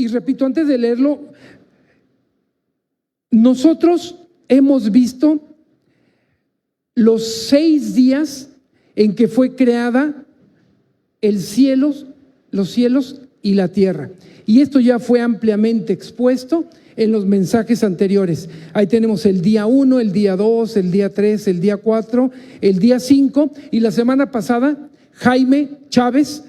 y repito, antes de leerlo, nosotros hemos visto los 6 días en que fue creada los cielos y la tierra. Y esto ya fue ampliamente expuesto en los mensajes anteriores. Ahí tenemos el día 1, el día 2, el día 3, el día 4, el día 5. Y la semana pasada, Jaime Chávez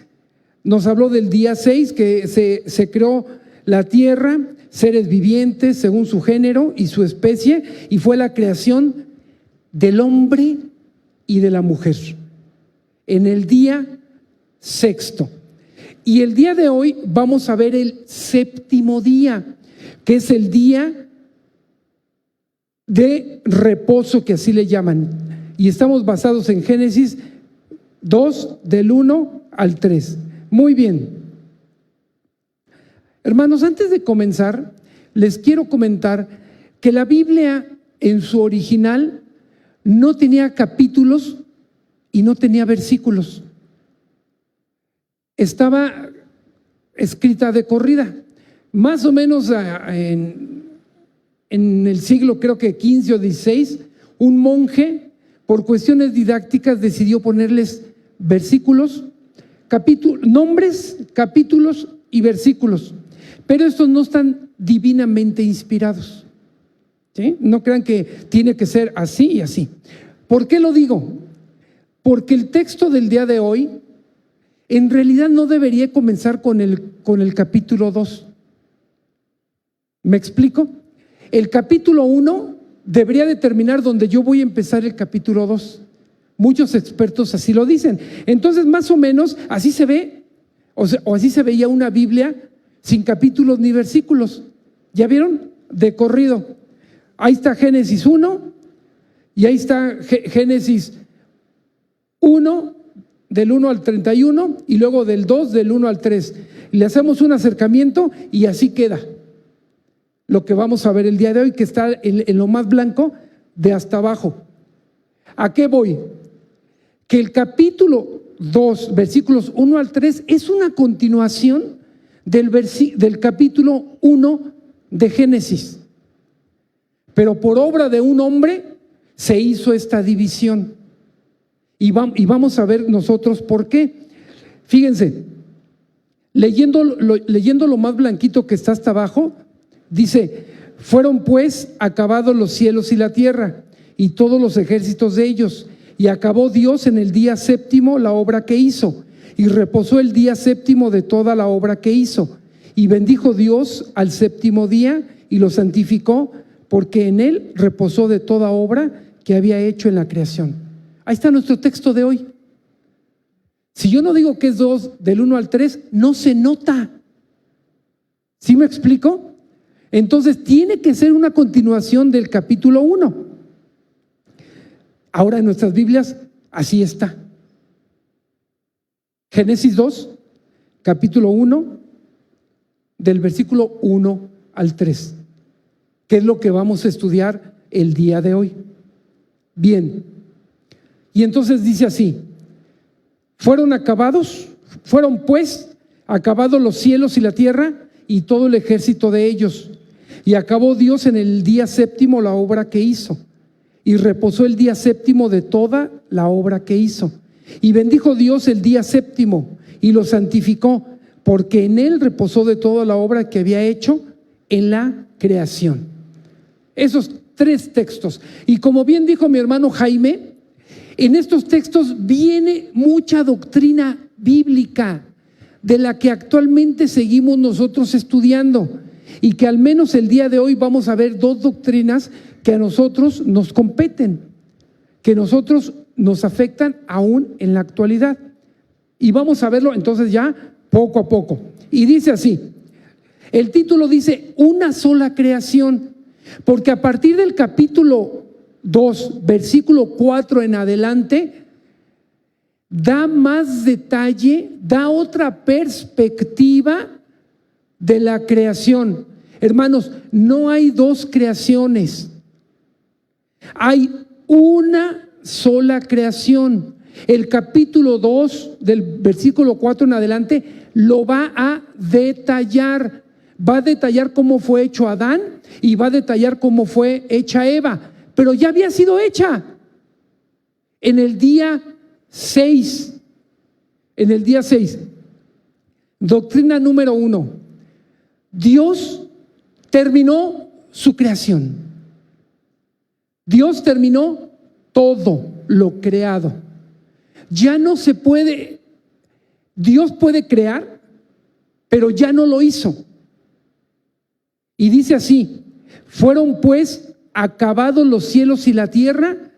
nos habló del día 6, que se creó la tierra, seres vivientes según su género y su especie, y fue la creación del hombre y de la mujer en el día 6. Y el día de hoy vamos a ver el 7º día, que es el día de reposo, que así le llaman. Y estamos basados en Génesis 2, del 1 al 3. Muy bien. Hermanos, antes de comenzar, les quiero comentar que la Biblia en su original no tenía capítulos y no tenía versículos. Estaba escrita de corrida. Más o menos en el siglo, creo que 15 o 16, un monje, por cuestiones didácticas, decidió ponerles versículos, nombres, capítulos y versículos. Pero estos no están divinamente inspirados, ¿sí? No crean que tiene que ser así y así. ¿Por qué lo digo? Porque el texto del día de hoy en realidad no debería comenzar con el capítulo 2. ¿Me explico? El capítulo 1 debería de terminar donde yo voy a empezar el capítulo 2. Muchos expertos así lo dicen. Entonces, más o menos, así se ve, o así se veía una Biblia sin capítulos ni versículos. ¿Ya vieron? De corrido. Ahí está Génesis 1 y ahí está Génesis 1, del 1 al 31, y luego del 2, del 1 al 3. Le hacemos un acercamiento y así queda lo que vamos a ver el día de hoy, que está en lo más blanco de hasta abajo. ¿A qué voy? Que el capítulo 2, versículos 1 al 3, es una continuación del capítulo 1 de Génesis. Pero por obra de un hombre se hizo esta división. Y vamos a ver nosotros por qué. Fíjense, leyendo lo más blanquito que está hasta abajo, dice: fueron pues acabados los cielos y la tierra y todos los ejércitos de ellos, y acabó Dios en el día 7 la obra que hizo, y reposó el día 7 de toda la obra que hizo, y bendijo Dios al 7 día y lo santificó, porque en él reposó de toda obra que había hecho en la creación. Ahí está nuestro texto de hoy. Si yo no digo que es 2, del 1 al 3, no se nota. ¿Sí me explico? Entonces tiene que ser una continuación del capítulo 1. Ahora en nuestras Biblias así está. Génesis 2, capítulo 1, del versículo 1 al 3, que es lo que vamos a estudiar el día de hoy. Bien. Y entonces dice así: fueron pues acabados los cielos y la tierra y todo el ejército de ellos, y acabó Dios en el día 7 la obra que hizo, y reposó el día 7 de toda la obra que hizo, y bendijo Dios el día 7 y lo santificó, porque en él reposó de toda la obra que había hecho en la creación. Esos 3 textos. Y como bien dijo mi hermano Jaime, en estos textos viene mucha doctrina bíblica de la que actualmente seguimos nosotros estudiando, y que al menos el día de hoy vamos a ver 2 doctrinas que a nosotros nos competen, que a nosotros nos afectan aún en la actualidad, y vamos a verlo entonces ya poco a poco. Y dice así, el título dice: una sola creación, porque a partir del capítulo 2, versículo 4 en adelante, da más detalle, da otra perspectiva de la creación. Hermanos, no hay 2 creaciones, hay una sola creación. El capítulo 2 del versículo 4 en adelante lo va a detallar, va a detallar cómo fue hecho Adán y va a detallar cómo fue hecha Eva, pero ya había sido hecha en el día 6. En el día 6, doctrina número 1, Dios terminó su creación. Dios terminó todo lo creado. Ya no se puede, Dios puede crear, pero ya no lo hizo. Y dice así: fueron pues acabados los cielos y la tierra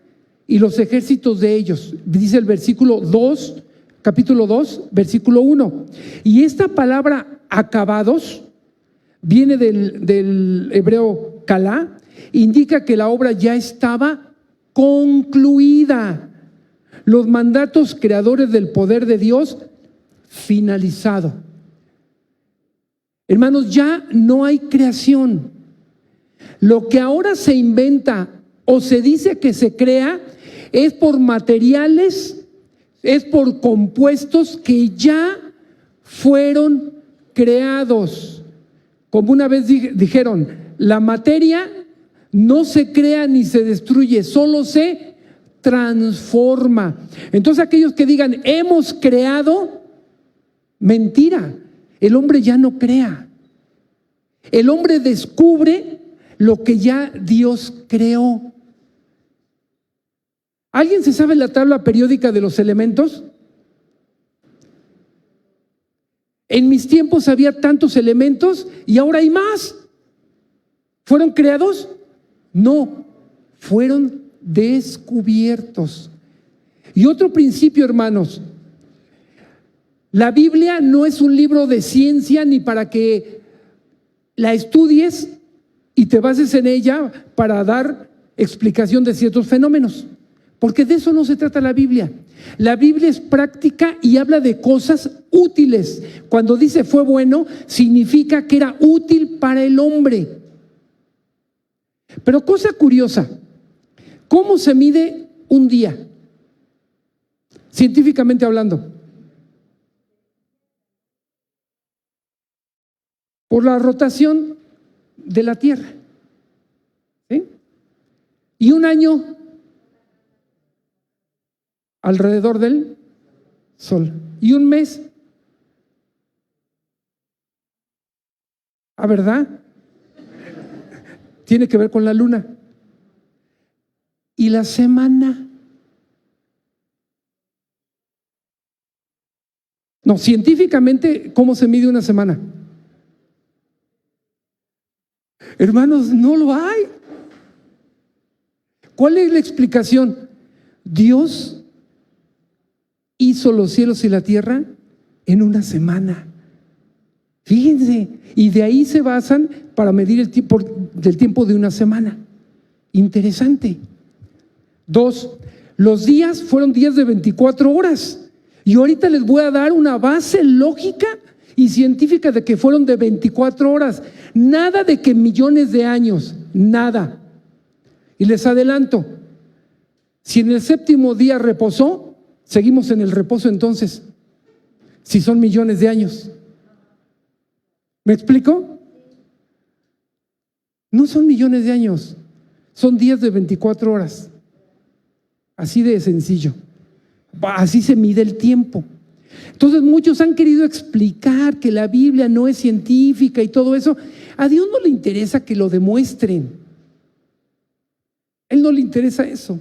y los ejércitos de ellos. Dice el versículo 2, capítulo 2, versículo 1. Y esta palabra acabados viene del hebreo kalá, indica que la obra ya estaba concluida. Los mandatos creadores del poder de Dios finalizado. Hermanos, ya no hay creación. Lo que ahora se inventa o se dice que se crea es por materiales, es por compuestos que ya fueron creados. Como una vez dijeron, la materia no se crea ni se destruye, solo se transforma. Entonces aquellos que digan hemos creado, mentira. El hombre ya no crea. El hombre descubre lo que ya Dios creó. ¿Alguien se sabe la tabla periódica de los elementos? En mis tiempos había tantos elementos y ahora hay más. ¿Fueron creados? No, fueron descubiertos. Y otro principio, hermanos, la Biblia no es un libro de ciencia ni para que la estudies y te bases en ella para dar explicación de ciertos fenómenos, porque de eso no se trata la Biblia. La Biblia es práctica y habla de cosas útiles. Cuando dice fue bueno, significa que era útil para el hombre. Pero cosa curiosa, ¿cómo se mide un día? Científicamente hablando. Por la rotación de la Tierra. ¿Sí? Y un año alrededor del Sol. Y un mes. ¿Ah, verdad? Tiene que ver con la luna. Y la semana. No, científicamente, ¿cómo se mide una semana? Hermanos, no lo hay. ¿Cuál es la explicación? Dios hizo los cielos y la tierra en una semana. Fíjense, y de ahí se basan para medir el tiempo del tiempo de una semana. Interesante. 2, los días fueron días de 24 horas. Y ahorita les voy a dar una base lógica y científica de que fueron de 24 horas. Nada de que millones de años, nada. Y les adelanto, si en el séptimo día reposó, seguimos en el reposo entonces, si son millones de años. ¿Me explico? No son millones de años, son días de 24 horas. Así de sencillo. Así se mide el tiempo. Entonces muchos han querido explicar que la Biblia no es científica y todo eso. A Dios no le interesa que lo demuestren. A Él no le interesa eso.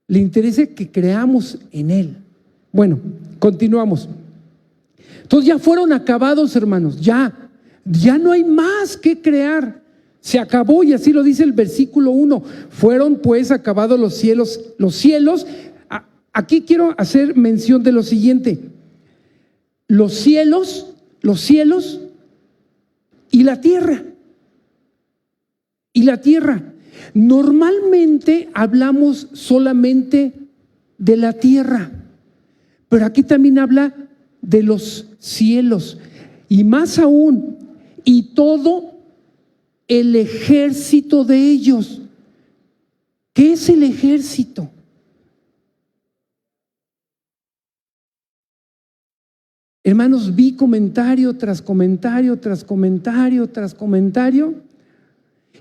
Le interesa que creamos en Él. Bueno, continuamos. Entonces ya fueron acabados, hermanos. Ya no hay más que crear. Se acabó, y así lo dice el versículo 1. Fueron pues acabados los cielos. Los cielos. Aquí quiero hacer mención de lo siguiente. Los cielos y la tierra. Y la tierra. Normalmente hablamos solamente de la tierra, pero aquí también habla de los cielos, y más aún, y todo el ejército de ellos. ¿Qué es el ejército? Hermanos, vi comentario tras comentario, tras comentario, tras comentario,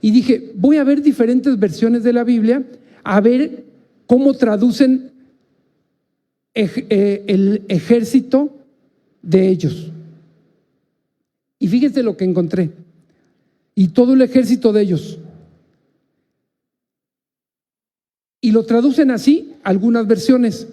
y dije, voy a ver diferentes versiones de la Biblia, a ver cómo traducen el ejército de ellos. Y fíjense lo que encontré. Y todo el ejército de ellos. Y lo traducen así, algunas versiones.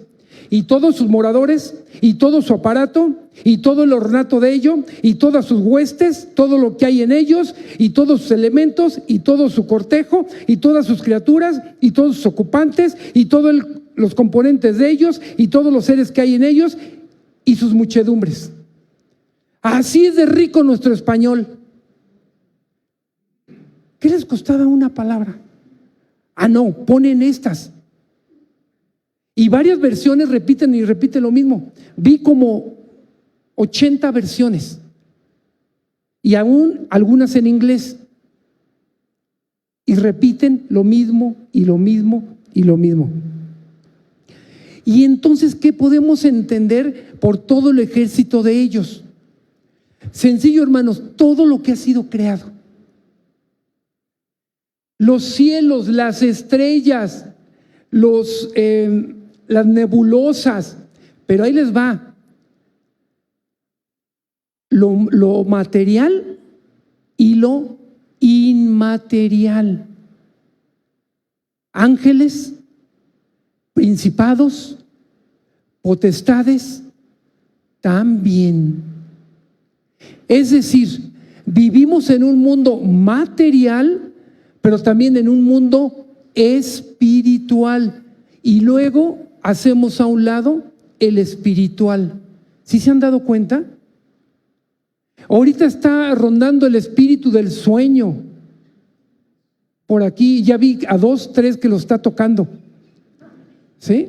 Y todos sus moradores, y todo su aparato, y todo el ornato de ello, y todas sus huestes, todo lo que hay en ellos, y todos sus elementos, y todo su cortejo, y todas sus criaturas, y todos sus ocupantes, y todos los componentes de ellos, y todos los seres que hay en ellos, y sus muchedumbres. Así es de rico nuestro español. ¿Qué les costaba una palabra? Ah, no, ponen estas. Y varias versiones repiten y repiten lo mismo. Vi como 80 versiones. Y aún algunas en inglés. Y repiten lo mismo y lo mismo y lo mismo. Y entonces, ¿qué podemos entender por todo el ejército de ellos? Sencillo, hermanos, todo lo que ha sido creado. Los cielos, las estrellas, las nebulosas, pero ahí les va. Lo material y lo inmaterial. Ángeles, principados, potestades, también. Es decir, vivimos en un mundo material, pero también en un mundo espiritual. Y luego hacemos a un lado el espiritual. ¿Sí se han dado cuenta? Ahorita está rondando el espíritu del sueño. Por aquí ya vi a 2, 3 que lo está tocando. ¿Sí?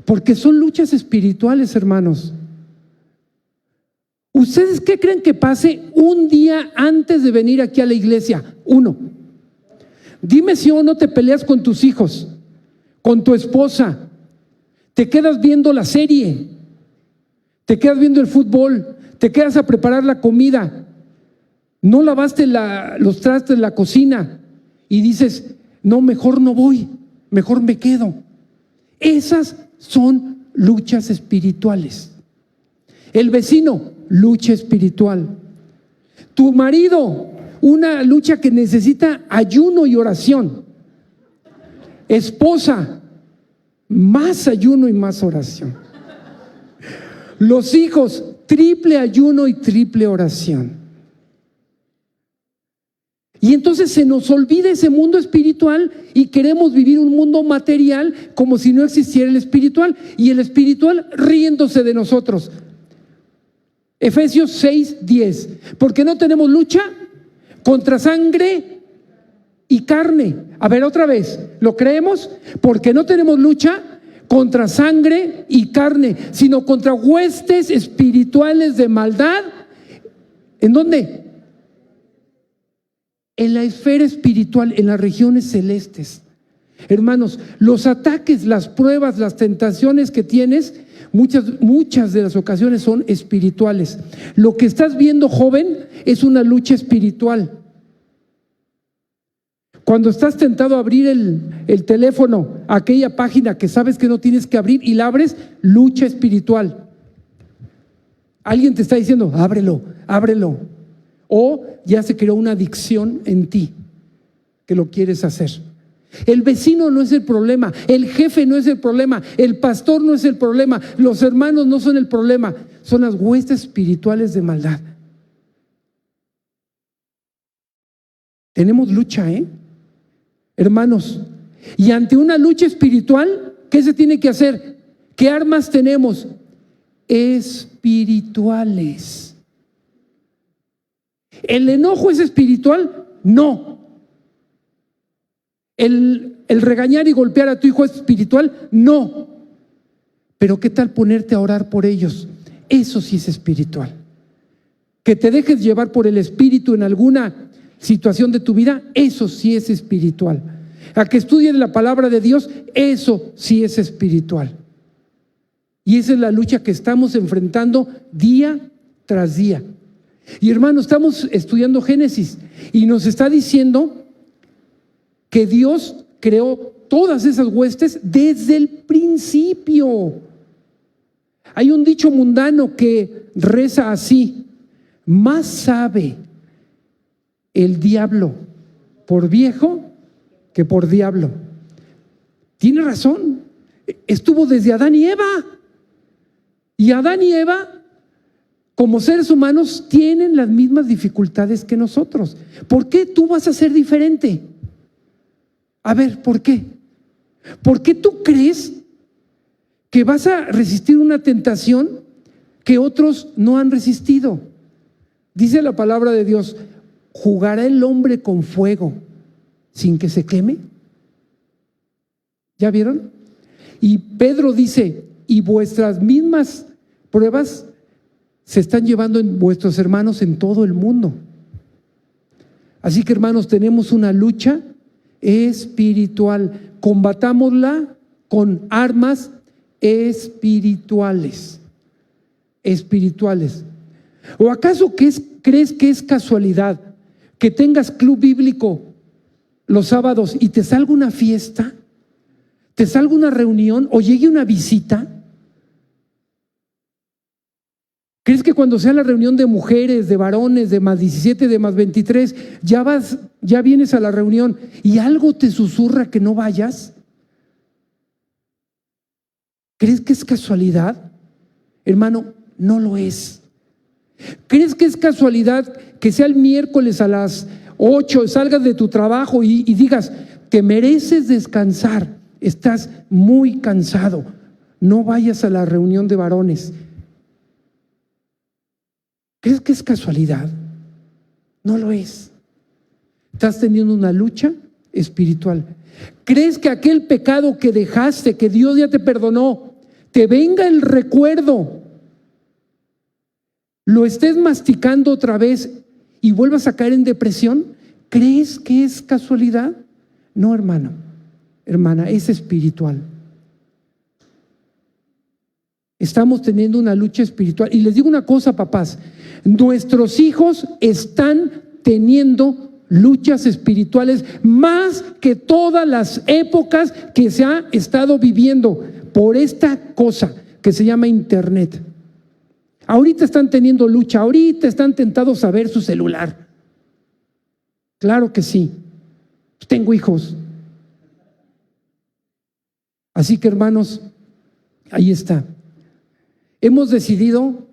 Porque son luchas espirituales, hermanos. ¿Ustedes qué creen que pase un día antes de venir aquí a la iglesia? 1. Dime si o no te peleas con tus hijos, con tu esposa, te quedas viendo la serie, te quedas viendo el fútbol, te quedas a preparar la comida, no lavaste los trastes en la cocina y dices, no, mejor no voy, mejor me quedo. Esas son luchas espirituales. El vecino, lucha espiritual. Tu marido, una lucha que necesita ayuno y oración. Esposa, más ayuno y más oración. Los hijos, triple ayuno y triple oración. Y entonces se nos olvida ese mundo espiritual y queremos vivir un mundo material como si no existiera el espiritual, y el espiritual riéndose de nosotros. Efesios 6:10, porque no tenemos lucha contra sangre y carne. A ver, otra vez, ¿lo creemos? Porque no tenemos lucha contra sangre y carne, sino contra huestes espirituales de maldad. ¿En dónde? En la esfera espiritual, en las regiones celestes. Hermanos, los ataques, las pruebas, las tentaciones que tienes, muchas de las ocasiones son espirituales. Lo que estás viendo, joven, es una lucha espiritual. Cuando estás tentado a abrir el teléfono, aquella página que sabes que no tienes que abrir y la abres, lucha espiritual. Alguien te está diciendo, ábrelo, ábrelo. O ya se creó una adicción en ti que lo quieres hacer. El vecino no es el problema, el jefe no es el problema, el pastor no es el problema, los hermanos no son el problema, son las huestes espirituales de maldad. Tenemos lucha, hermanos. Y ante una lucha espiritual, ¿qué se tiene que hacer? ¿Qué armas tenemos? Espirituales. ¿El enojo es espiritual? No. ¿El regañar y golpear a tu hijo es espiritual? No. Pero ¿qué tal ponerte a orar por ellos? Eso sí es espiritual. Que te dejes llevar por el espíritu en alguna situación de tu vida, eso sí es espiritual. A que estudies la palabra de Dios, eso sí es espiritual. Y esa es la lucha que estamos enfrentando día tras día. Y hermano, estamos estudiando Génesis y nos está diciendo que Dios creó todas esas huestes desde el principio. Hay un dicho mundano que reza así: más sabe el diablo por viejo que por diablo. Tiene razón. Estuvo desde Adán y Eva. Y Adán y Eva, como seres humanos, tienen las mismas dificultades que nosotros. ¿Por qué tú vas a ser diferente? A ver, ¿por qué? ¿Por qué tú crees que vas a resistir una tentación que otros no han resistido? Dice la palabra de Dios: ¿jugará el hombre con fuego sin que se queme? ¿Ya vieron? Y Pedro dice: y vuestras mismas pruebas se están llevando en vuestros hermanos en todo el mundo. Así que, hermanos, tenemos una lucha espiritual. Combatámosla con armas espirituales. Espirituales. ¿O acaso crees que es casualidad que tengas club bíblico los sábados y te salga una fiesta, te salga una reunión o llegue una visita? ¿Crees que cuando sea la reunión de mujeres, de varones, de más 17, de más 23, ya vienes a la reunión y algo te susurra que no vayas? ¿Crees que es casualidad? Hermano, no lo es. ¿Crees que es casualidad que sea el miércoles a las 8, salgas de tu trabajo y digas: te mereces descansar, estás muy cansado, no vayas a la reunión de varones? ¿Crees que es casualidad? No lo es. Estás teniendo una lucha espiritual. ¿Crees que aquel pecado que dejaste, que Dios ya te perdonó, te venga el recuerdo, lo estés masticando otra vez y vuelvas a caer en depresión? ¿Crees que es casualidad? No, hermano, hermana, es espiritual. Estamos teniendo una lucha espiritual. Y les digo una cosa, papás: nuestros hijos están teniendo luchas espirituales más que todas las épocas que se ha estado viviendo por esta cosa que se llama internet. Ahorita están teniendo lucha, ahorita están tentados a ver su celular. Claro que sí, tengo hijos. Así que, hermanos, ahí está. Hemos decidido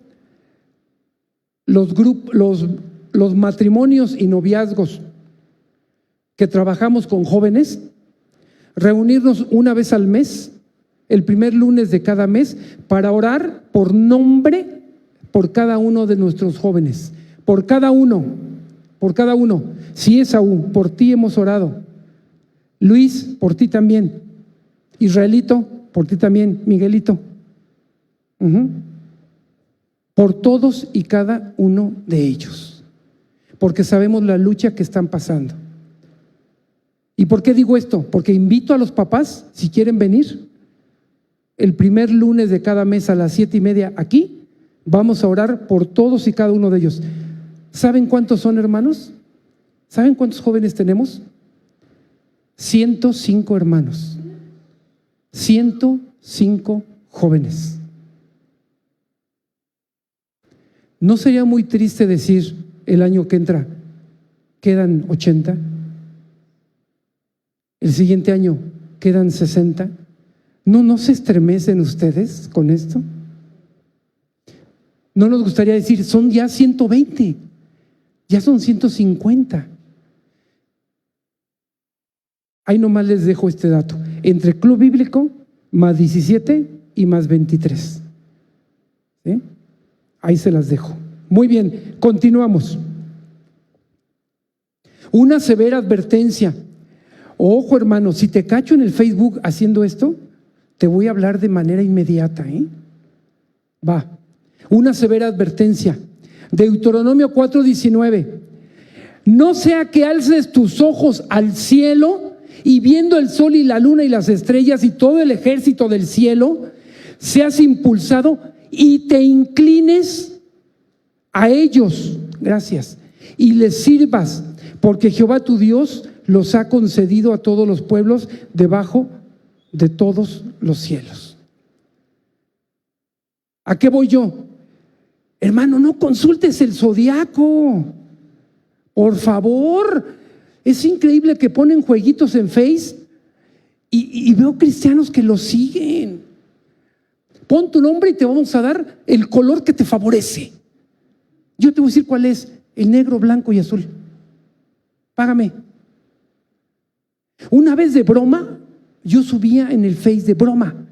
los matrimonios y noviazgos que trabajamos con jóvenes, reunirnos una vez al mes, el primer lunes de cada mes, para orar por nombre por cada uno de nuestros jóvenes, por cada uno. Si Esaú, por ti hemos orado. Luis, por ti también. Israelito, por ti también. Miguelito. Por todos y cada uno de ellos, porque sabemos la lucha que están pasando. ¿Y por qué digo esto? Porque invito a los papás, si quieren venir, el primer lunes de cada mes a las 7:30 aquí, vamos a orar por todos y cada uno de ellos. ¿Saben cuántos son, hermanos? ¿Saben cuántos jóvenes tenemos? 105 hermanos. 105 jóvenes. ¿No sería muy triste decir el año que entra quedan 80? El siguiente año quedan 60. ¿No se estremecen ustedes con esto? ¿No nos gustaría decir: son ya 120, ya son 150? Ahí nomás les dejo este dato: entre Club Bíblico, más 17 y más 23. ¿Sí? Ahí se las dejo. Muy bien, continuamos. Una severa advertencia. Ojo, hermano, si te cacho en el Facebook haciendo esto, te voy a hablar de manera inmediata. Va. Una severa advertencia. Deuteronomio 4:19. No sea que alces tus ojos al cielo y viendo el sol y la luna y las estrellas y todo el ejército del cielo, seas impulsado y te inclines a ellos, gracias, y les sirvas, porque Jehová tu Dios los ha concedido a todos los pueblos debajo de todos los cielos. ¿A qué voy yo? Hermano, no consultes el zodiaco, por favor. Es increíble que ponen jueguitos en Face y veo cristianos que lo siguen. Pon tu nombre y te vamos a dar el color que te favorece. Yo te voy a decir cuál es: el negro, blanco y azul. Págame. Una vez de broma, yo subía en el Face de broma: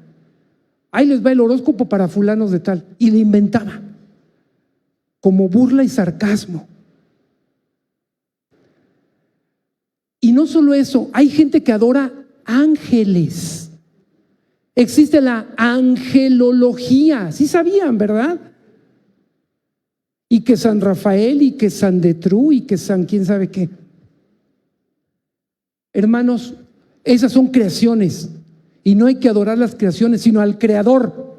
ahí les va el horóscopo para fulanos de tal, y le inventaba como burla y sarcasmo. Y no solo eso, hay gente que adora ángeles. Existe la angelología, sí sabían, ¿verdad? Y que San Rafael, y que San Detru, y que San quién sabe qué. Hermanos, esas son creaciones, y no hay que adorar las creaciones, sino al Creador.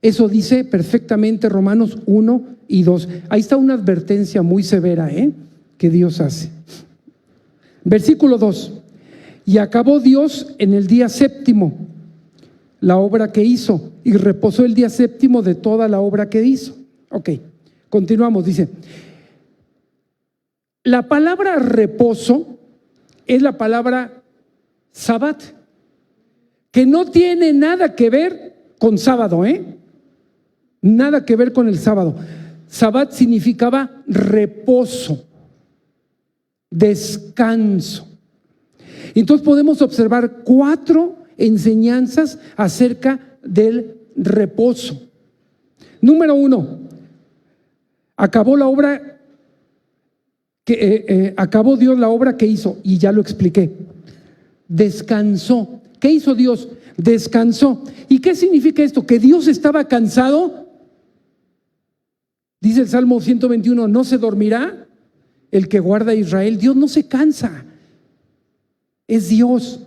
Eso dice perfectamente Romanos 1 y 2. Ahí está una advertencia muy severa, que Dios hace. Versículo 2: y acabó Dios en el día séptimo la obra que hizo, y reposó el día séptimo de toda la obra que hizo. Ok, continuamos, dice. La palabra reposo es la palabra Sabbat, que no tiene nada que ver con sábado, nada que ver con el sábado. Sabbat significaba reposo, descanso. Entonces podemos observar 4 enseñanzas acerca del reposo. Número 1, acabó la obra que acabó Dios la obra que hizo, y ya lo expliqué. Descansó. ¿Qué hizo Dios? Descansó. ¿Y qué significa esto? ¿Que Dios estaba cansado? Dice el Salmo 121, no se dormirá el que guarda a Israel. Dios no se cansa, es Dios.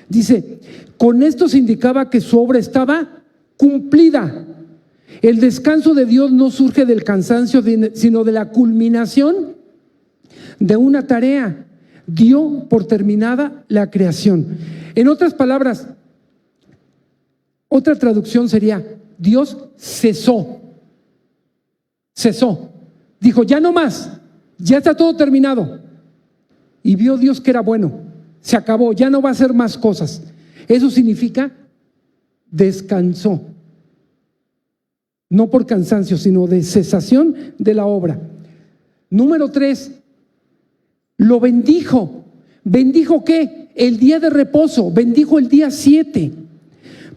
Dice, con esto se indicaba que su obra estaba cumplida. El descanso de Dios no surge del cansancio, sino de la culminación de una tarea. Dio por terminada la creación. En otras palabras, otra traducción sería: Dios cesó. Cesó. Dijo, ya no más, ya está todo terminado. Y vio Dios que era bueno. Se acabó, ya no va a hacer más cosas. Eso significa descansó. No por cansancio, sino de cesación de la obra. Número 3, lo bendijo. ¿Bendijo qué? El día de reposo. Bendijo el día 7.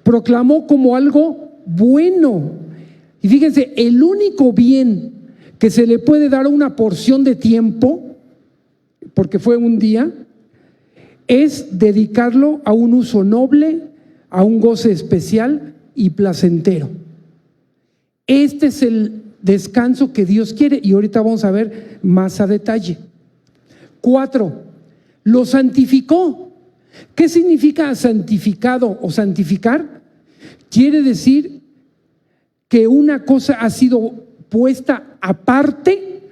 Proclamó como algo bueno. Y fíjense, el único bien que se le puede dar a una porción de tiempo, porque fue un día, es dedicarlo a un uso noble, a un goce especial y placentero. Este es el descanso que Dios quiere, y ahorita vamos a ver más a detalle. 4, lo santificó. ¿Qué significa santificado o santificar? Quiere decir que una cosa ha sido puesta aparte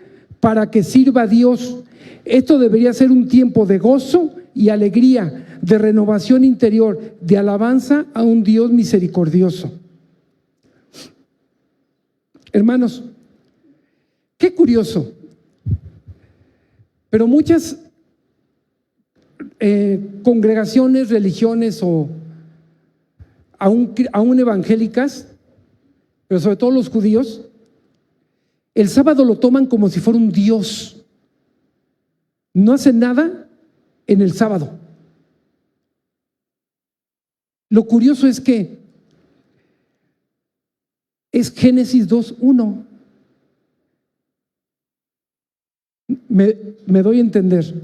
para que sirva a Dios. Esto debería ser un tiempo de gozo y alegría, de renovación interior, de alabanza a un Dios misericordioso. Hermanos, qué curioso, pero muchas congregaciones, religiones o aún evangélicas, pero sobre todo los judíos, el sábado lo toman como si fuera un Dios. No hacen nada en el sábado. Lo curioso es que es Génesis 2:1. Me doy a entender.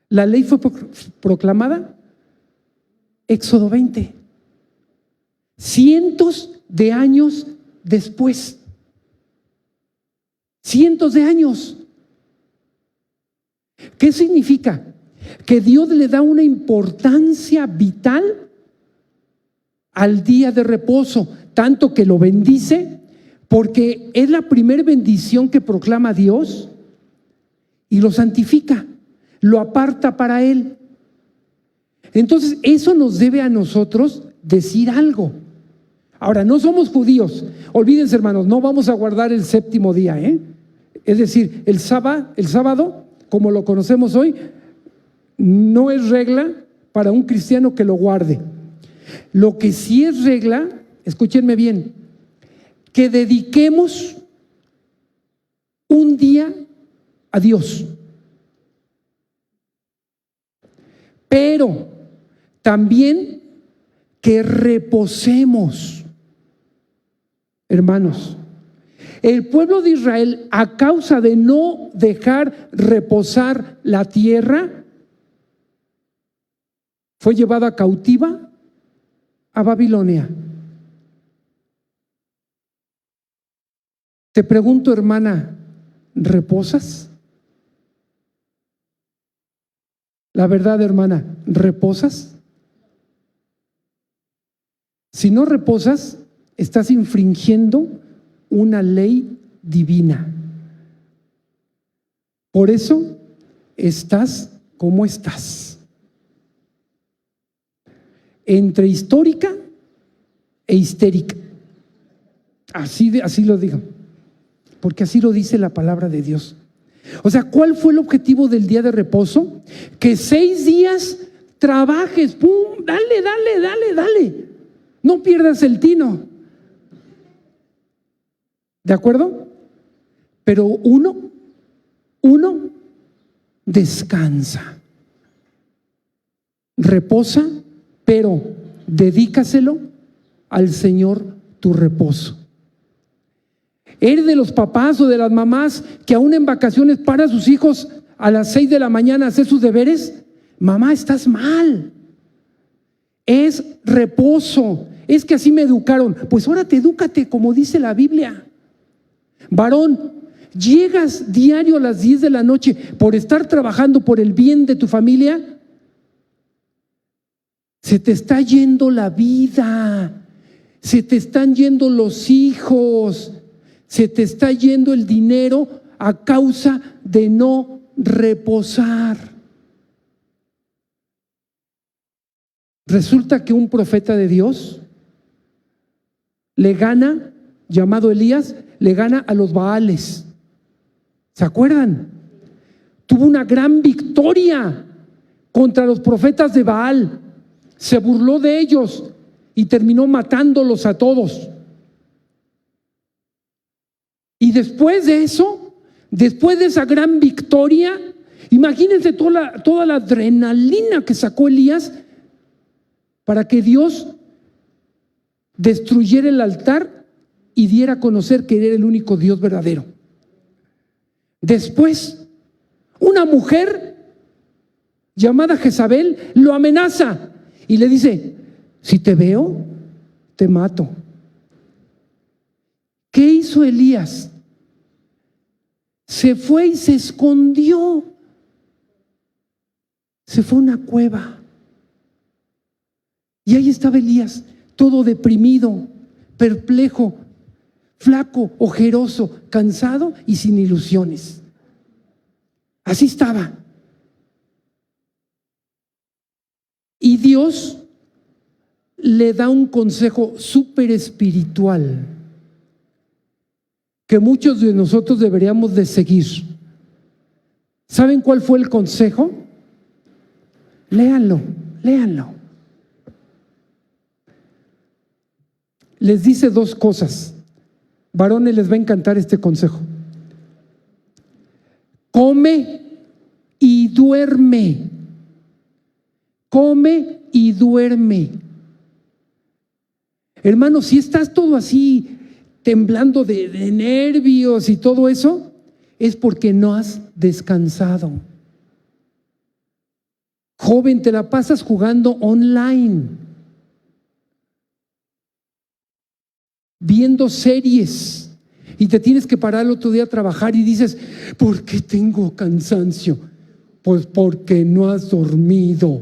La ley fue proclamada Éxodo 20. Cientos de años después. Cientos de años. ¿Qué significa? Que Dios le da una importancia vital al día de reposo, tanto que lo bendice, porque es la primera bendición que proclama Dios, y lo santifica, lo aparta para Él. Entonces, eso nos debe a nosotros decir algo. Ahora, no somos judíos. Olvídense, hermanos, no vamos a guardar el séptimo día, Es decir, el sábado, como lo conocemos hoy, no es regla para un cristiano que lo guarde. Lo que sí es regla, escúchenme bien, que dediquemos un día a Dios. Pero también que reposemos. Hermanos, el pueblo de Israel, a causa de no dejar reposar la tierra, fue llevada cautiva a Babilonia. Te pregunto, hermana, ¿reposas? La verdad, hermana, ¿reposas? Si no reposas, estás infringiendo una ley divina. Por eso estás como estás. Entre histórica e histérica. Así lo digo. Porque así lo dice la palabra de Dios. O sea, ¿cuál fue el objetivo del día de reposo? Que 6 días trabajes, ¡pum! Dale. No pierdas el tino. ¿De acuerdo? Pero uno descansa. Reposa, pero dedícaselo al Señor tu reposo. ¿Eres de los papás o de las mamás que aún en vacaciones para a sus hijos a las 6 de la mañana a hacer sus deberes? Mamá, estás mal. Es reposo. Es que así me educaron. Pues ahora edúcate como dice la Biblia. Varón, llegas diario a las 10 de la noche por estar trabajando por el bien de tu familia. Se te está yendo la vida. Se te están yendo los hijos. Se te está yendo el dinero a causa de no reposar. Resulta que un profeta de Dios le gana, llamado Elías, le gana a los Baales. ¿Se acuerdan? Tuvo una gran victoria contra los profetas de Baal. Se burló de ellos y terminó matándolos a todos. Y después de eso, después de esa gran victoria, imagínense toda la adrenalina que sacó Elías para que Dios destruyera el altar y diera a conocer que era el único Dios verdadero. Después, una mujer llamada Jezabel lo amenaza y le dice: si te veo, te mato. ¿Qué hizo Elías? Se fue y se escondió. Se fue a una cueva. Y ahí estaba Elías, todo deprimido, perplejo, flaco, ojeroso, cansado y sin ilusiones. Así estaba. Y Dios le da un consejo súper espiritual que muchos de nosotros deberíamos de seguir. ¿Saben cuál fue el consejo? Léanlo. Les dice 2 cosas. Varones, les va a encantar este consejo. Come y duerme. Come y duerme. Hermano, si estás todo así temblando de nervios y todo eso, es porque no has descansado. Joven, te la pasas jugando online, viendo series, y te tienes que parar el otro día a trabajar y dices: ¿por qué tengo cansancio? Pues porque no has dormido.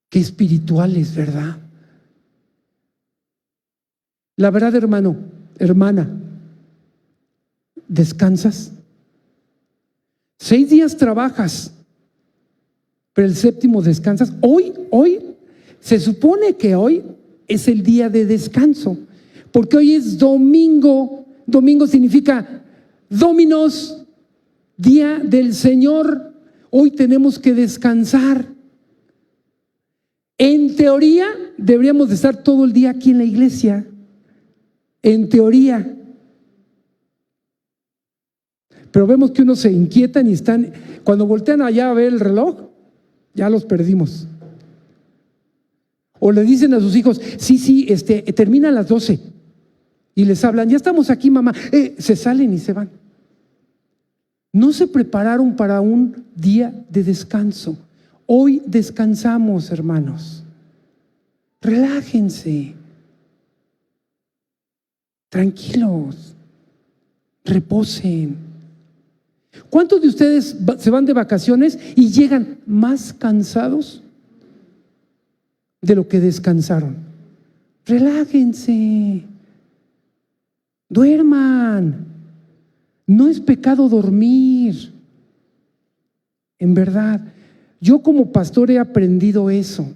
Qué espirituales, ¿verdad? La verdad, hermano, hermana, ¿descansas? 6 días trabajas, pero el séptimo descansas. Hoy, se supone que hoy es el día de descanso, porque hoy es domingo. Domingo significa Dominos, día del Señor. Hoy tenemos que descansar. En teoría, deberíamos de estar todo el día aquí en la iglesia. En teoría. Pero vemos que unos se inquietan y están, cuando voltean allá a ver el reloj, ya los perdimos. O le dicen a sus hijos, sí, termina a las 12. Y les hablan, ya estamos aquí, mamá. Se salen y se van. No se prepararon para un día de descanso. Hoy descansamos, hermanos. Relájense. Tranquilos. Reposen. ¿Cuántos de ustedes se van de vacaciones y llegan más cansados de lo que descansaron? Relájense. Duerman. No es pecado dormir. En verdad, yo como pastor he aprendido eso.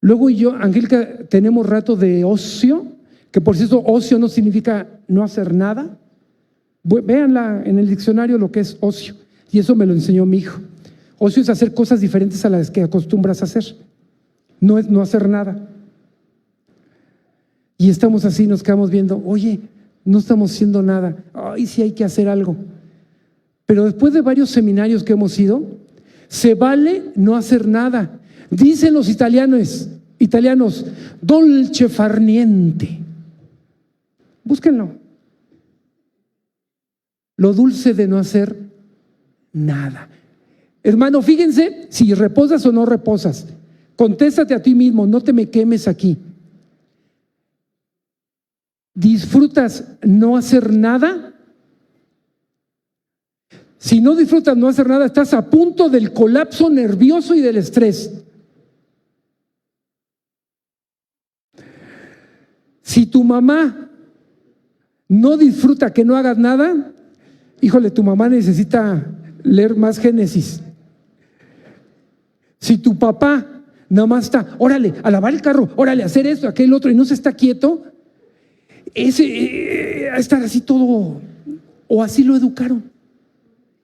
Luego yo, Angélica, tenemos rato de ocio, que por cierto, ocio no significa no hacer nada. Véanla en el diccionario lo que es ocio, y eso me lo enseñó mi hijo. Ocio es hacer cosas diferentes a las que acostumbras a hacer. No es no hacer nada. Y estamos así, nos quedamos viendo, oye, no estamos haciendo nada. Ay, sí hay que hacer algo. Pero después de varios seminarios que hemos ido, se vale no hacer nada. Dicen los italianos, dolce far niente. Búsquenlo. Lo dulce de no hacer nada. Hermano, fíjense si reposas o no reposas. Contéstate a ti mismo, no te me quemes aquí. ¿Disfrutas no hacer nada? Si no disfrutas no hacer nada, estás a punto del colapso nervioso y del estrés. Si tu mamá no disfruta que no hagas nada, híjole, tu mamá necesita leer más Génesis. Si tu papá nada más está, órale, a lavar el carro, órale, a hacer esto, aquel otro, y no se está quieto, a estar así todo, o así lo educaron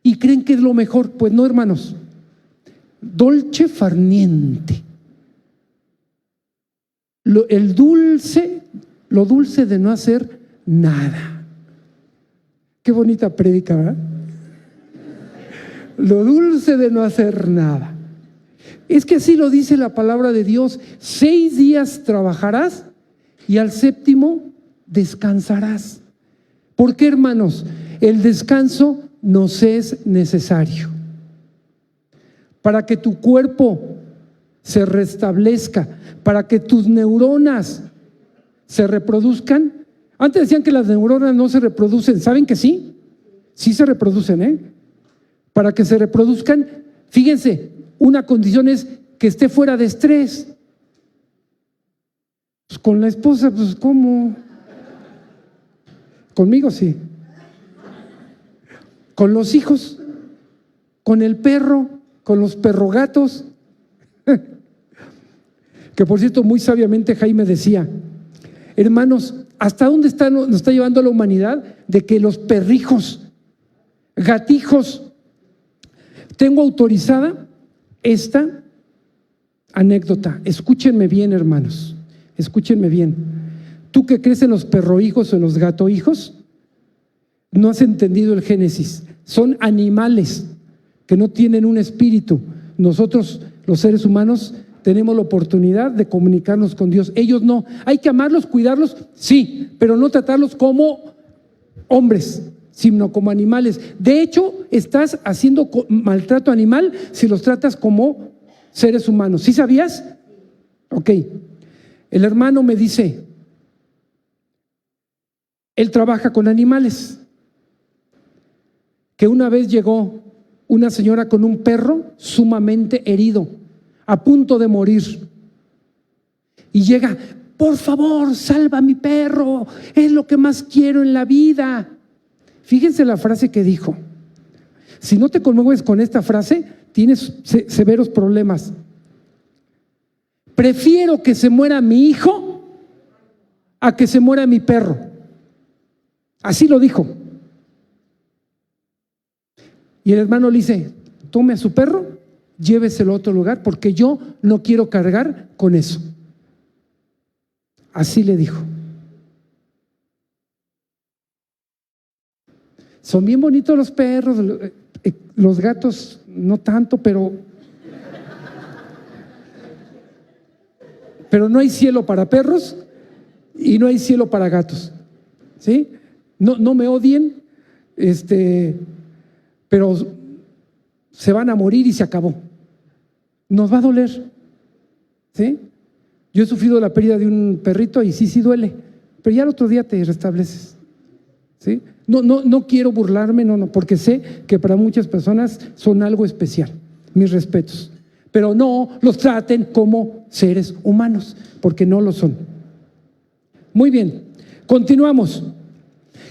y creen que es lo mejor. Pues no, hermanos. Dolce far niente. Lo dulce de no hacer nada. Qué bonita prédica, ¿verdad? Lo dulce de no hacer nada. Es que así lo dice la palabra de Dios. 6 días trabajarás y al séptimo descansarás. ¿Por qué, hermanos? El descanso nos es necesario para que tu cuerpo se restablezca, para que tus neuronas se reproduzcan. Antes decían que las neuronas no se reproducen. ¿Saben que sí? Sí se reproducen, Para que se reproduzcan, fíjense, una condición es que esté fuera de estrés. Pues con la esposa, pues ¿cómo? Conmigo sí. Con los hijos, con el perro, con los perrogatos. Que por cierto, muy sabiamente Jaime decía, hermanos, ¿hasta dónde nos está llevando la humanidad? De que los perrijos, gatijos, tengo autorizada esta anécdota. Escúchenme bien, hermanos, escúchenme bien. Tú que crees en los perrohijos o en los gatohijos, no has entendido el Génesis. Son animales que no tienen un espíritu. Nosotros, los seres humanos, tenemos la oportunidad de comunicarnos con Dios. Ellos no. Hay que amarlos, cuidarlos, sí, pero no tratarlos como hombres, sino como animales. De hecho, estás haciendo maltrato animal si los tratas como seres humanos. ¿Sí sabías? Ok. El hermano me dice, él trabaja con animales, que una vez llegó una señora con un perro sumamente herido, a punto de morir. Y llega, por favor, salva a mi perro, es lo que más quiero en la vida. Fíjense la frase que dijo. Si no te conmueves con esta frase, tienes severos problemas. Prefiero que se muera mi hijo a que se muera mi perro. Así lo dijo. Y el hermano le dice, tome a su perro, lléveselo a otro lugar, porque yo no quiero cargar con eso. Así le dijo. Son bien bonitos los perros, los gatos no tanto, pero no hay cielo para perros y no hay cielo para gatos, ¿sí? No me odien, pero se van a morir y se acabó. Nos va a doler, ¿sí? Yo he sufrido la pérdida de un perrito y sí duele, pero ya el otro día te restableces, ¿sí? No quiero burlarme, porque sé que para muchas personas son algo especial, mis respetos, pero no los traten como seres humanos, porque no lo son. Muy bien, continuamos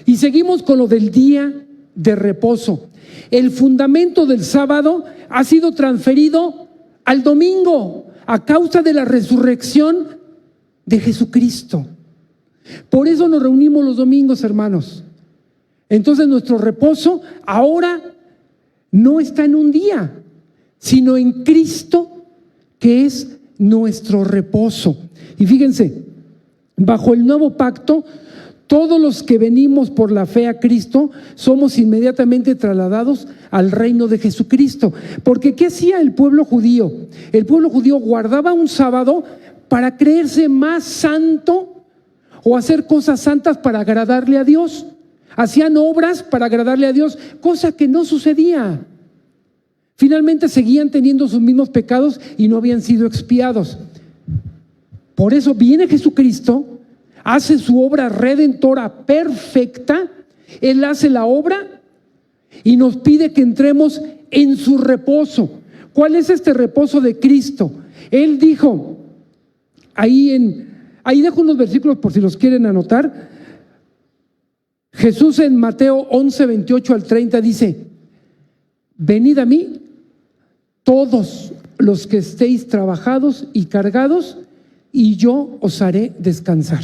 y seguimos con lo del día de reposo. El fundamento del sábado ha sido transferido al domingo a causa de la resurrección de Jesucristo. Por eso nos reunimos los domingos, hermanos. Entonces nuestro reposo ahora no está en un día, sino en Cristo, que es nuestro reposo. Y fíjense, bajo el nuevo pacto, todos los que venimos por la fe a Cristo somos inmediatamente trasladados al reino de Jesucristo. Porque ¿qué hacía el pueblo judío? El pueblo judío guardaba un sábado para creerse más santo o hacer cosas santas para agradarle a Dios. Hacían obras para agradarle a Dios, cosa que no sucedía. Finalmente seguían teniendo sus mismos pecados y no habían sido expiados. Por eso viene Jesucristo, hace su obra redentora perfecta, Él hace la obra y nos pide que entremos en su reposo. ¿Cuál es este reposo de Cristo? Él dijo, ahí dejo unos versículos por si los quieren anotar. Jesús en Mateo 11, 28 al 30 dice, venid a mí todos los que estéis trabajados y cargados, y yo os haré descansar.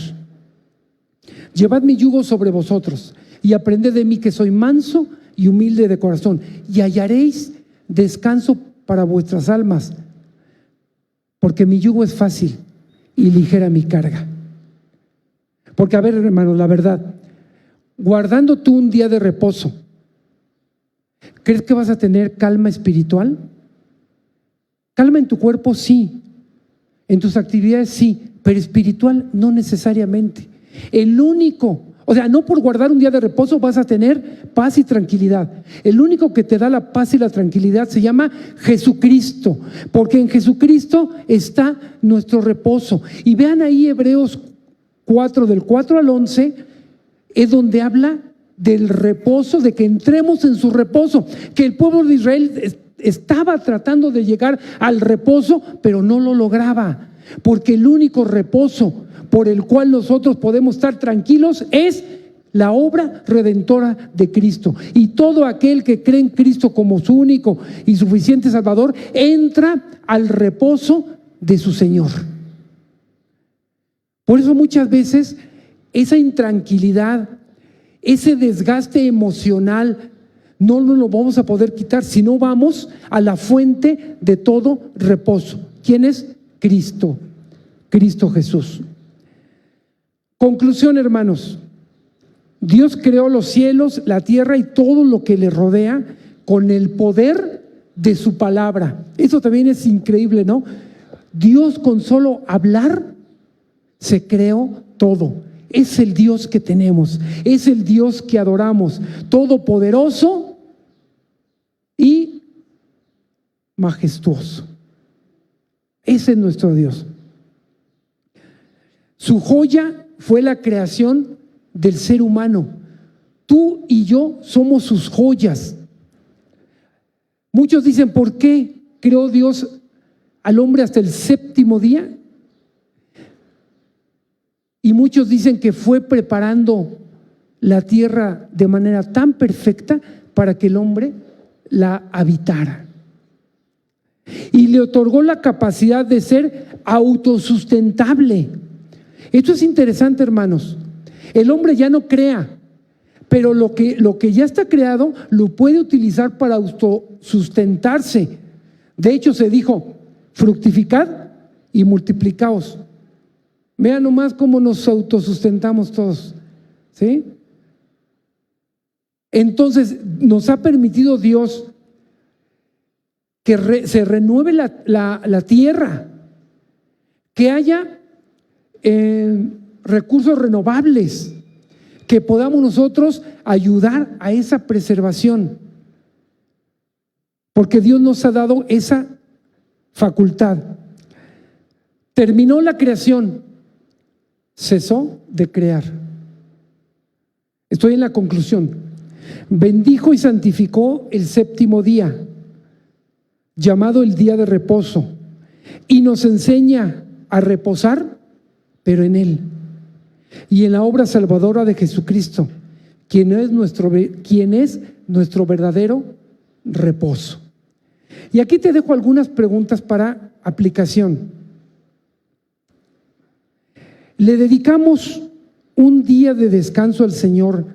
Llevad mi yugo sobre vosotros y aprended de mí, que soy manso y humilde de corazón, y hallaréis descanso para vuestras almas, porque mi yugo es fácil y ligera mi carga. Porque, a ver, hermanos, la verdad, guardando tú un día de reposo, ¿crees que vas a tener calma espiritual? Calma en tu cuerpo, sí. En tus actividades, sí. Pero espiritual, no necesariamente. No por guardar un día de reposo vas a tener paz y tranquilidad. El único que te da la paz y la tranquilidad se llama Jesucristo. Porque en Jesucristo está nuestro reposo. Y vean ahí Hebreos 4, del 4 al 11, es donde habla del reposo, de que entremos en su reposo, que el pueblo de Israel estaba tratando de llegar al reposo, pero no lo lograba, porque el único reposo por el cual nosotros podemos estar tranquilos es la obra redentora de Cristo. Y todo aquel que cree en Cristo como su único y suficiente Salvador, entra al reposo de su Señor. Por eso muchas veces esa intranquilidad, ese desgaste emocional, no nos lo vamos a poder quitar si no vamos a la fuente de todo reposo. ¿Quién es? Cristo Jesús. Conclusión, hermanos. Dios creó los cielos, la tierra y todo lo que le rodea con el poder de su palabra. Eso también es increíble, ¿no? Dios, con solo hablar, se creó todo. Es el Dios que tenemos, es el Dios que adoramos, todopoderoso y majestuoso. Ese es nuestro Dios. Su joya fue la creación del ser humano. Tú y yo somos sus joyas. Muchos dicen, ¿por qué creó Dios al hombre hasta el séptimo día? Y muchos dicen que fue preparando la tierra de manera tan perfecta para que el hombre la habitara. Y le otorgó la capacidad de ser autosustentable. Esto es interesante, hermanos. El hombre ya no crea, pero lo que ya está creado lo puede utilizar para autosustentarse. De hecho, se dijo: fructificad y multiplicaos. Vean nomás cómo nos autosustentamos todos, ¿sí? Entonces, nos ha permitido Dios que se renueve la tierra, que haya recursos renovables, que podamos nosotros ayudar a esa preservación, porque Dios nos ha dado esa facultad. Terminó la creación, cesó de crear. Estoy en la conclusión. Bendijo y santificó el séptimo día, llamado el día de reposo, y nos enseña a reposar, pero en Él y en la obra salvadora de Jesucristo, quien es nuestro verdadero reposo. Y aquí te dejo algunas preguntas para aplicación. ¿Le dedicamos un día de descanso al Señor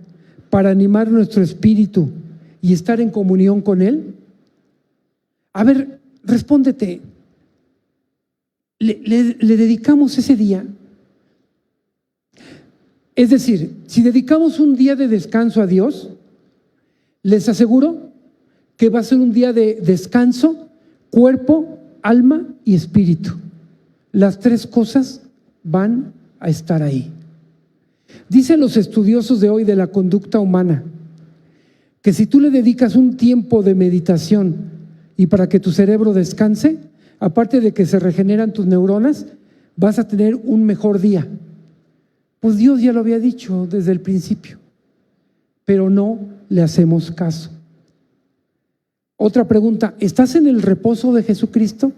para animar nuestro espíritu y estar en comunión con Él? A ver, respóndete. ¿Le dedicamos ese día? Es decir, si dedicamos un día de descanso a Dios, les aseguro que va a ser un día de descanso, cuerpo, alma y espíritu. Las tres cosas van a estar ahí. Dicen los estudiosos de hoy de la conducta humana que si tú le dedicas un tiempo de meditación y para que tu cerebro descanse, aparte de que se regeneran tus neuronas, vas a tener un mejor día. Pues Dios ya lo había dicho desde el principio, pero no le hacemos caso. Otra pregunta: ¿estás en el reposo de Jesucristo?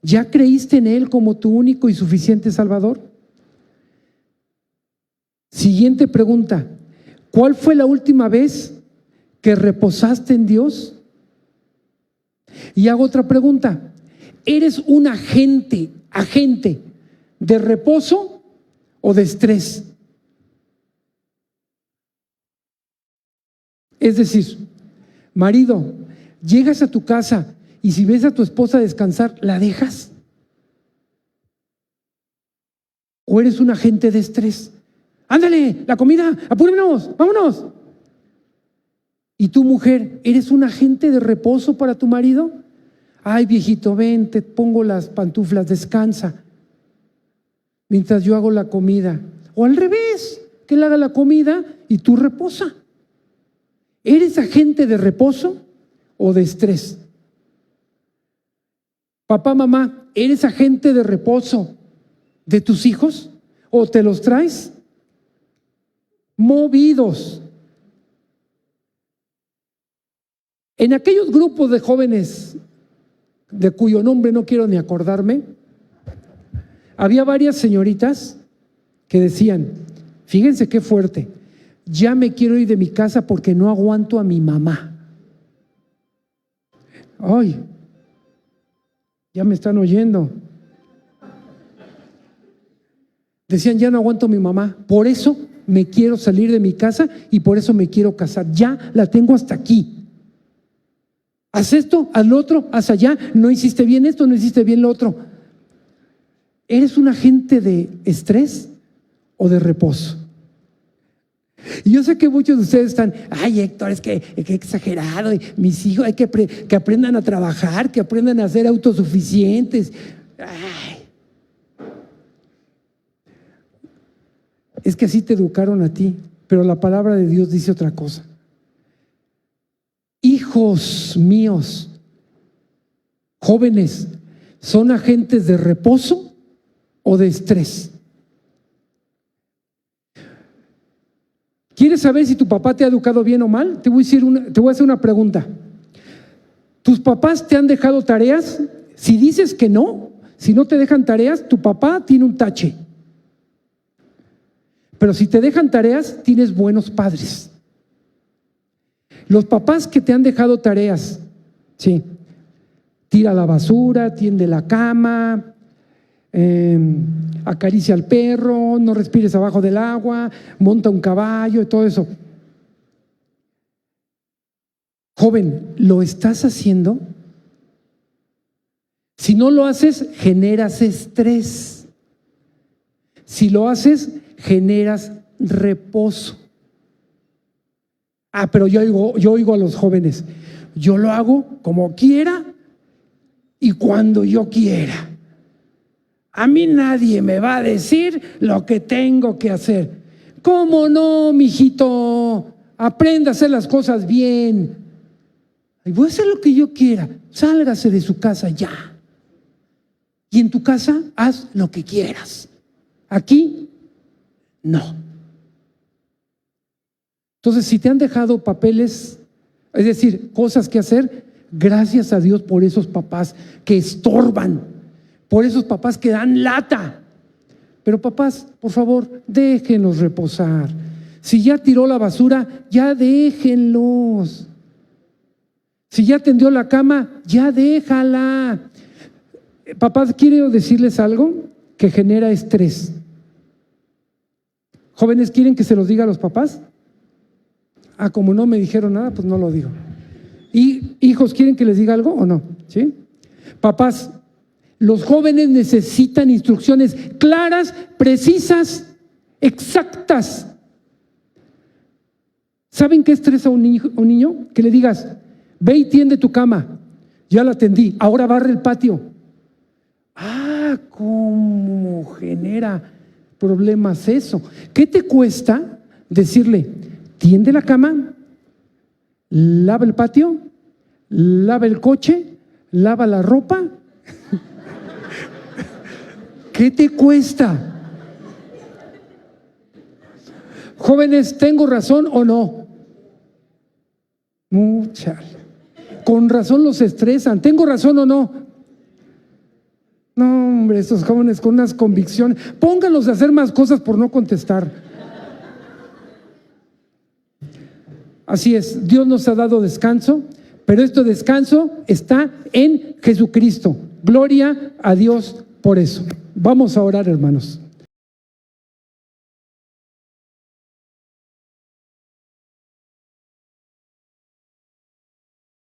¿Ya creíste en Él como tu único y suficiente Salvador? Siguiente pregunta: ¿cuál fue la última vez que reposaste en Dios? Y hago otra pregunta: ¿eres un agente de reposo o de estrés? Es decir, marido, llegas a tu casa y si ves a tu esposa descansar, ¿la dejas? ¿O eres un agente de estrés? Ándale, la comida, apúrenos, vámonos. ¿Y tu mujer, eres un agente de reposo para tu marido? Ay, viejito, ven, te pongo las pantuflas, descansa mientras yo hago la comida. O al revés, que él haga la comida y tú reposa. ¿Eres agente de reposo o de estrés? Papá, mamá, ¿eres agente de reposo de tus hijos o te los traes movidos? En aquellos grupos de jóvenes de cuyo nombre no quiero ni acordarme, había varias señoritas que decían, fíjense qué fuerte, ya me quiero ir de mi casa porque no aguanto a mi mamá. Ay, ya me están oyendo. Decían, ya no aguanto a mi mamá, por eso me quiero salir de mi casa y por eso me quiero casar. Ya la tengo hasta aquí. Haz esto, haz lo otro, haz allá. No hiciste bien esto, no hiciste bien lo otro. ¿Eres un agente de estrés o de reposo? Y yo sé que muchos de ustedes están, ay, Héctor, es que exagerado, mis hijos hay que aprendan a trabajar, que aprendan a ser autosuficientes. Ay. Es que así te educaron a ti, pero la palabra de Dios dice otra cosa. Hijos míos, jóvenes, ¿son agentes de reposo o de estrés? ¿Quieres saber si tu papá te ha educado bien o mal? Te voy a hacer una pregunta. ¿Tus papás te han dejado tareas? Si dices que no, si no te dejan tareas, tu papá tiene un tache. Pero si te dejan tareas, tienes buenos padres. Los papás que te han dejado tareas, sí, tira la basura, tiende la cama, acaricia al perro, no respires abajo del agua, monta un caballo y todo eso. Joven, ¿lo estás haciendo? Si no lo haces, generas estrés. Si lo haces, generas reposo. Pero yo oigo a los jóvenes, yo lo hago como quiera y cuando yo quiera. A mí nadie me va a decir lo que tengo que hacer. ¿Cómo no, mijito? Aprenda a hacer las cosas bien. Y voy a hacer lo que yo quiera. Sálgase de su casa ya. Y en tu casa haz lo que quieras. Aquí, no. Entonces, si te han dejado papeles, es decir, cosas que hacer, gracias a Dios por esos papás que estorban, por esos papás que dan lata. Pero papás, por favor, déjenlos reposar. Si ya tiró la basura, ya déjenlos. Si ya tendió la cama, ya déjala. Papás, quiero decirles algo que genera estrés. Jóvenes, ¿quieren que se los diga a los papás? Como no me dijeron nada, pues no lo digo. Y hijos, ¿quieren que les diga algo o no? ¿Sí? Papás, los jóvenes necesitan instrucciones claras, precisas, exactas. ¿Saben qué estresa a un niño? Que le digas, ve y tiende tu cama. Ya la tendí, ahora barre el patio. ¿Cómo genera problemas eso? ¿Qué te cuesta decirle, tiende la cama, lava el patio, lava el coche, lava la ropa? ¿Qué te cuesta? Jóvenes, ¿tengo razón o no? Con razón los estresan. ¿Tengo razón o no? No, hombre, estos jóvenes con unas convicciones. Pónganlos a hacer más cosas por no contestar. Así es, Dios nos ha dado descanso, pero este descanso está en Jesucristo. Gloria a Dios por eso. Vamos a orar, hermanos.